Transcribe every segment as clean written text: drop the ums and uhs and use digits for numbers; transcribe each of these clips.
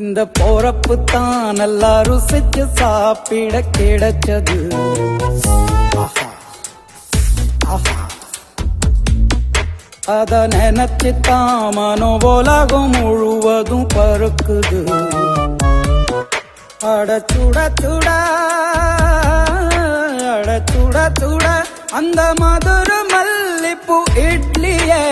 இந்த போறப்பு தான் நல்லா ருசிச்சு சாப்பிட கிடைச்சது. அத நினைச்சுத்தான் மனோபோலகம் முழுவதும் பருக்குது. அட சுட சுட அட சுட சுட அந்த மதுரை மல்லிப்பூ இட்லியே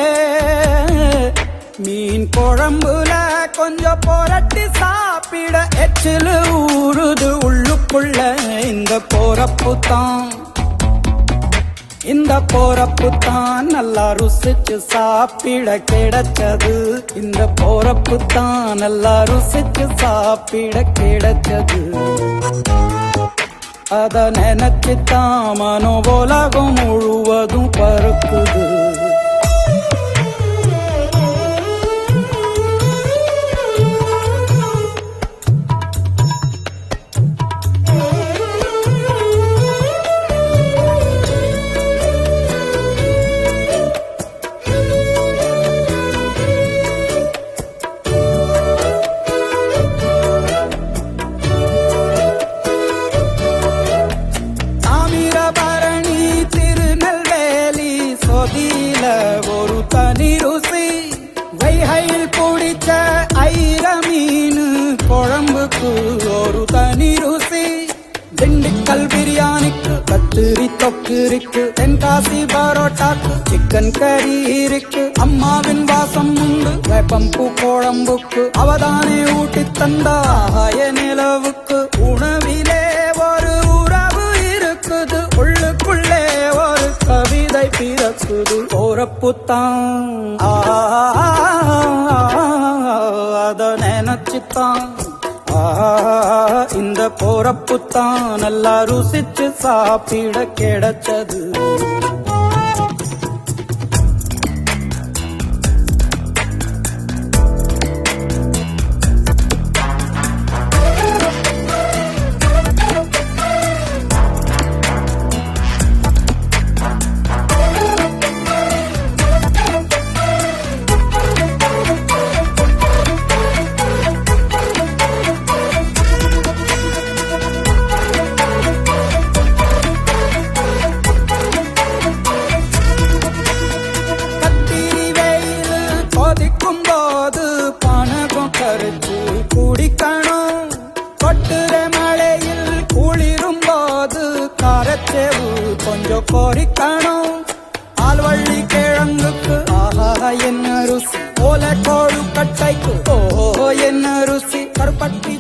மீன் குழம்புல கொஞ்சம் புரட்டி சாப்பிட எச்சிலு ஊறுது உள்ளுக்குள்ள. இந்த போறப்பு தான் நல்லா ருசிச்சு சாப்பிட கிடைச்சது. இந்த போறப்பு தான் நல்லா ருசிச்சு சாப்பிட கிடைச்சது. அத நினைச்சுத்தான் மனோபோலகம் முழுவதும் பருக்குது. ஒரு தனி ருசி வைகையில் பிடிச்ச ஐர மீன் குழம்புக்கு ஒரு தனி ருசி. திண்டுக்கல் பிரியாணிக்கு கத்திரி தொக்கு இருக்கு. தென்காசி பரோட்டாக்கு சிக்கன் கறி இருக்கு. அம்மாவின் வாசம் உண்டு வேப்பம்பூ குழம்புக்கு. அவதானே ஊட்டி தந்தாய நிலவுக்கு. உணவிலே ஒரு உறவு இருக்குது. உள்ளுக்குள்ளே ஒரு கவிதை பிறக்குது. போறப்பு தான் அத நினைச்சுத்தான் இந்த போறப்பு தான் நல்லா ருசிச்சு சாப்பிட கிடைச்சது. கரைச்சு குடிக்கணும். கொட்டுற மழையில் குளிரும் போது காரச்சேவு கொஞ்சம் கொறிக்கணும். ஆல்வள்ளி கிழங்குக்கு ஆஹா என்ன ருசி. ஓலை கோழு கட்டைக்கு ஓ என்ன ருசி. கருப்பட்டி